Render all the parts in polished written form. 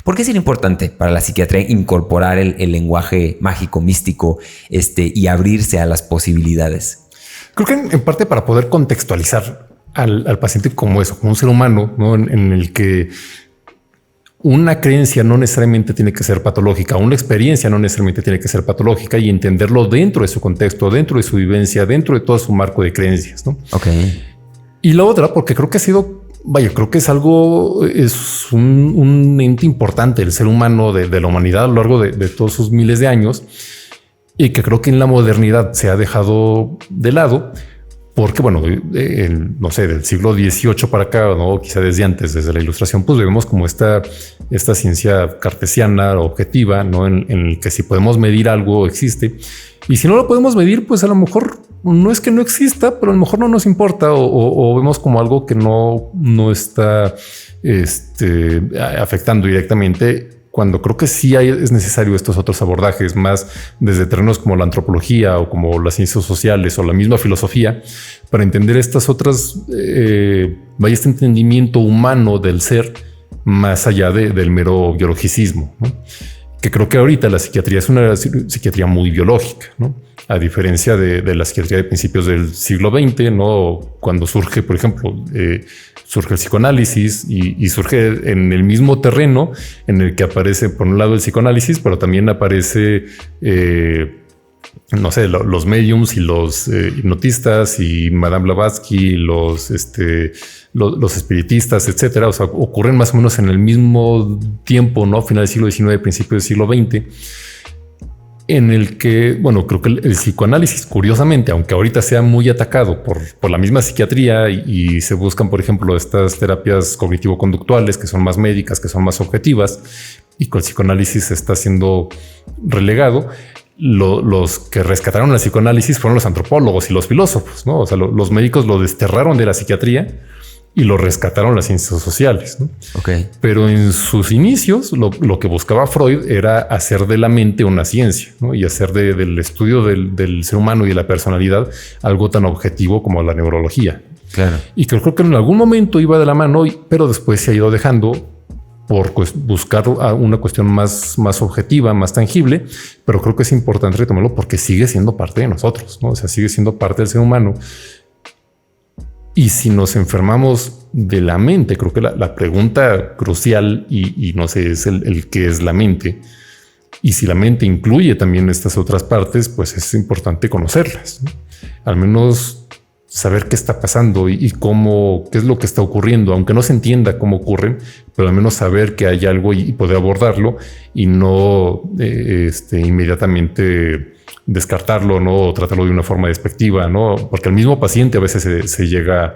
¿Por qué sería importante para la psiquiatría incorporar el lenguaje mágico, místico, y abrirse a las posibilidades? Creo que en parte para poder contextualizar al paciente como eso, como un ser humano, ¿no? En el que una creencia no necesariamente tiene que ser patológica, una experiencia no necesariamente tiene que ser patológica, y entenderlo dentro de su contexto, dentro de su vivencia, dentro de todo su marco de creencias, ¿no? Ok. Y la otra, porque creo que ha sido, creo que es un ente importante del ser humano, de la humanidad a lo largo de todos sus miles de años, y que creo que en la modernidad se ha dejado de lado. Porque, bueno, no sé, del siglo XVIII para acá, ¿no? Quizá desde antes, desde la Ilustración, pues vemos como esta ciencia cartesiana objetiva, ¿no? En el que si podemos medir algo existe. Y si no lo podemos medir, pues a lo mejor no es que no exista, pero a lo mejor no nos importa, o vemos como algo que no está afectando directamente, cuando creo que sí es necesario estos otros abordajes más desde terrenos como la antropología o como las ciencias sociales o la misma filosofía, para entender estas otras, este entendimiento humano del ser más allá del mero biologicismo, ¿no? Que creo que ahorita la psiquiatría es una psiquiatría muy biológica, ¿no? A diferencia de la psiquiatría de principios del siglo XX, ¿no? Cuando surge, por ejemplo, surge el psicoanálisis y surge en el mismo terreno en el que aparece, por un lado, el psicoanálisis, pero también aparece, no sé, los mediums y los hipnotistas y Madame Blavatsky, los espiritistas, etcétera. O sea, ocurren más o menos en el mismo tiempo, ¿no? Final del siglo XIX, principio del siglo XX, en el que, bueno, creo que el psicoanálisis, curiosamente, aunque ahorita sea muy atacado por la misma psiquiatría y se buscan, por ejemplo, estas terapias cognitivo-conductuales que son más médicas, que son más objetivas, y con el psicoanálisis está siendo relegado. Los que rescataron el psicoanálisis fueron los antropólogos y los filósofos, ¿no? O sea, los médicos lo desterraron de la psiquiatría y lo rescataron las ciencias sociales, ¿no? Okay. Pero en sus inicios lo que buscaba Freud era hacer de la mente una ciencia, ¿no? Y hacer del estudio del ser humano y de la personalidad algo tan objetivo como la neurología. Claro. Y creo que en algún momento iba de la mano, pero después se ha ido dejando por buscar una cuestión más objetiva, más tangible, pero creo que es importante retomarlo porque sigue siendo parte de nosotros, ¿no? O sea, sigue siendo parte del ser humano. Y si nos enfermamos de la mente, creo que la pregunta crucial y no sé, es el qué es la mente. Y si la mente incluye también estas otras partes, pues es importante conocerlas, ¿no? Al menos saber qué está pasando y qué es lo que está ocurriendo, aunque no se entienda cómo ocurren, pero al menos saber que hay algo y poder abordarlo y no inmediatamente descartarlo, ¿no? O tratarlo de una forma despectiva, ¿no? Porque el mismo paciente a veces se llega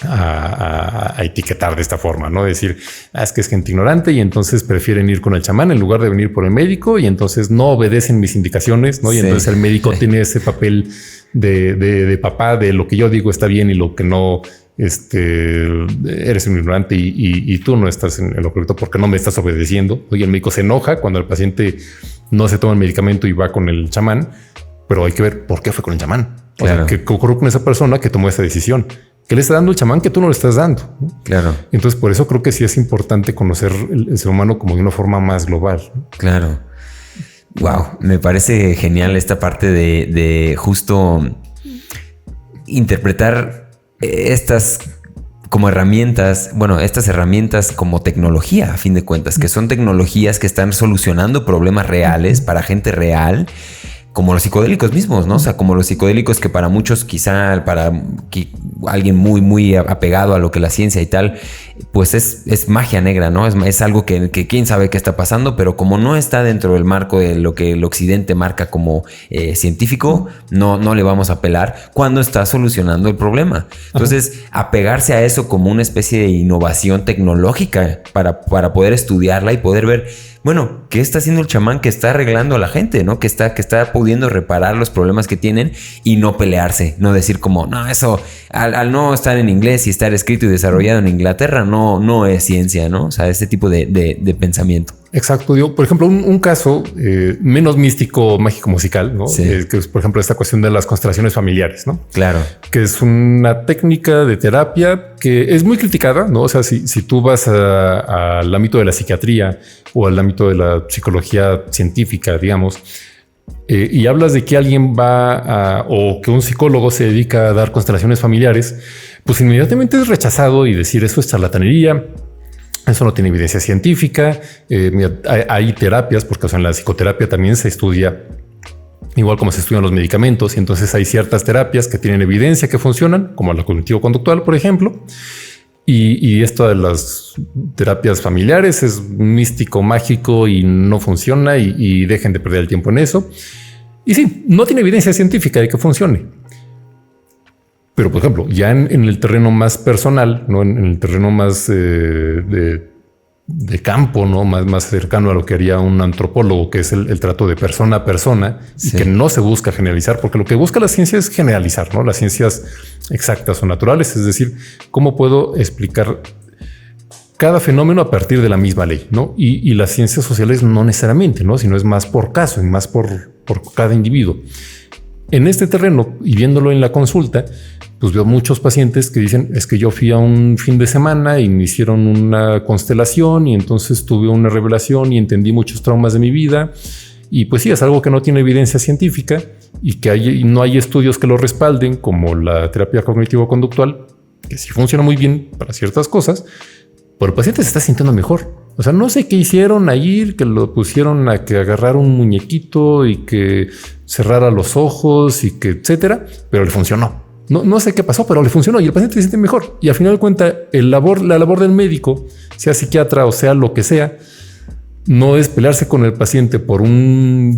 a etiquetar de esta forma, ¿no? Decir, es que es gente ignorante y entonces prefieren ir con el chamán en lugar de venir por el médico y entonces no obedecen mis indicaciones, ¿no? Y entonces el médico tiene ese papel de papá, de lo que yo digo está bien y lo que no, eres un ignorante y tú no estás en lo correcto porque no me estás obedeciendo. Y el médico se enoja cuando el paciente no se toma el medicamento y va con el chamán, pero hay que ver por qué fue con el chamán. Claro. O sea, ¿qué ocurrió con esa persona que tomó esa decisión? ¿Qué le está dando el chamán que tú no le estás dando? Claro. Entonces, por eso creo que sí es importante conocer el ser humano como de una forma más global. Claro. Wow, me parece genial esta parte de justo interpretar estas como herramientas, estas herramientas como tecnología, a fin de cuentas, que son tecnologías que están solucionando problemas reales para gente real, como los psicodélicos mismos, ¿no? O sea, como los psicodélicos que para muchos, quizá para alguien muy, muy apegado a lo que la ciencia y tal, pues es magia negra, ¿no? Es algo que quién sabe qué está pasando, pero como no está dentro del marco de lo que el occidente marca como científico, no le vamos a apelar cuando está solucionando el problema. Entonces, apegarse a eso como una especie de innovación tecnológica para poder estudiarla y poder ver, bueno, ¿qué está haciendo el chamán que está arreglando a la gente, ¿no? Que está pudiendo reparar los problemas que tienen y no pelearse, no decir como, no, eso al no estar en inglés y estar escrito y desarrollado en Inglaterra no es ciencia, ¿no? O sea, este tipo de pensamiento. Exacto. Yo, por ejemplo, un caso menos místico, mágico, musical, ¿no? Sí. Que es, por ejemplo, esta cuestión de las constelaciones familiares, ¿no? Claro. Que es una técnica de terapia que es muy criticada, ¿no? O sea, si tú vas al ámbito de la psiquiatría o al ámbito de la psicología científica, digamos, y hablas de que alguien o que un psicólogo se dedica a dar constelaciones familiares, pues inmediatamente es rechazado y decir eso es charlatanería. Eso no tiene evidencia científica. Mira, hay terapias, porque o sea, en la psicoterapia también se estudia igual como se estudian los medicamentos. Y entonces hay ciertas terapias que tienen evidencia que funcionan, como la cognitivo-conductual, por ejemplo. Y esto de las terapias familiares es místico, mágico y no funciona y dejen de perder el tiempo en eso. Y sí, no tiene evidencia científica de que funcione. Pero, por ejemplo, ya en el terreno más personal, ¿no? En el terreno más de campo, ¿no? Más cercano a lo que haría un antropólogo, que es el trato de persona a persona, sí. Y que no se busca generalizar, porque lo que busca la ciencia es generalizar, ¿no? Las ciencias exactas o naturales, es decir, cómo puedo explicar cada fenómeno a partir de la misma ley, ¿no? Y las ciencias sociales no necesariamente, ¿no? Sino es más por caso y más por cada individuo. En este terreno, y viéndolo en la consulta, pues veo muchos pacientes que dicen, es que yo fui a un fin de semana y me hicieron una constelación y entonces tuve una revelación y entendí muchos traumas de mi vida. Y pues sí, es algo que no tiene evidencia científica y que no hay estudios que lo respalden, como la terapia cognitivo-conductual, que sí funciona muy bien para ciertas cosas, pero el paciente se está sintiendo mejor. O sea, no sé qué hicieron ahí, que lo pusieron a que agarrara un muñequito y que cerrara los ojos y que etcétera, pero le funcionó. No sé qué pasó, pero le funcionó y el paciente se siente mejor. Y al final de cuentas, la labor del médico, sea psiquiatra o sea lo que sea, no es pelearse con el paciente por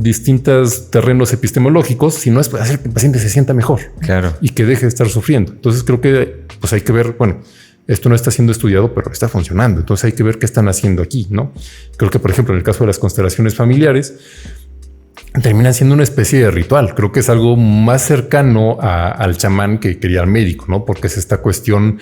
distintos terrenos epistemológicos, sino es hacer que el paciente se sienta mejor. Claro. Y que deje de estar sufriendo. Entonces creo que pues hay que ver, bueno, esto no está siendo estudiado, pero está funcionando. Entonces hay que ver qué están haciendo aquí, ¿no? Creo que, por ejemplo, en el caso de las constelaciones familiares, termina siendo una especie de ritual. Creo que es algo más cercano al chamán que quería al médico, ¿no? Porque es esta cuestión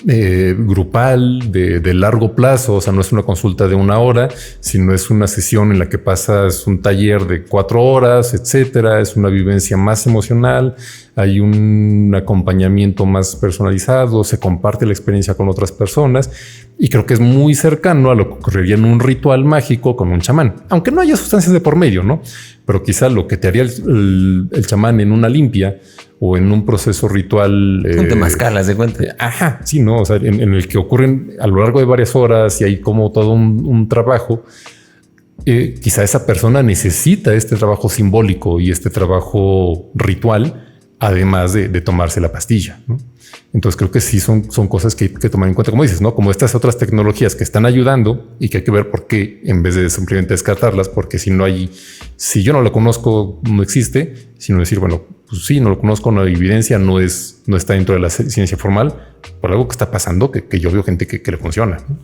grupal de largo plazo. O sea, no es una consulta de 1 hora, sino es una sesión en la que pasas un taller de 4 horas, etcétera. Es una vivencia más emocional. Hay un acompañamiento más personalizado. Se comparte la experiencia con otras personas. Y creo que es muy cercano a lo que ocurriría en un ritual mágico con un chamán, aunque no haya sustancias de por medio, ¿no? Pero quizá lo que te haría el chamán en una limpia o en un proceso ritual. Un temazcal, de cuenta. Ajá, sí, no. O sea, en el que ocurren a lo largo de varias horas y hay como todo un trabajo. Quizá esa persona necesita este trabajo simbólico y este trabajo ritual, además de tomarse la pastilla, ¿no? Entonces creo que sí son cosas que hay que tomar en cuenta, como dices, ¿no? Como estas otras tecnologías que están ayudando y que hay que ver por qué en vez de simplemente descartarlas, porque si yo no lo conozco, no existe, sino decir, bueno, pues sí, no lo conozco, no hay evidencia, no está dentro de la ciencia formal, por algo que está pasando, que yo veo gente que le funciona, ¿no?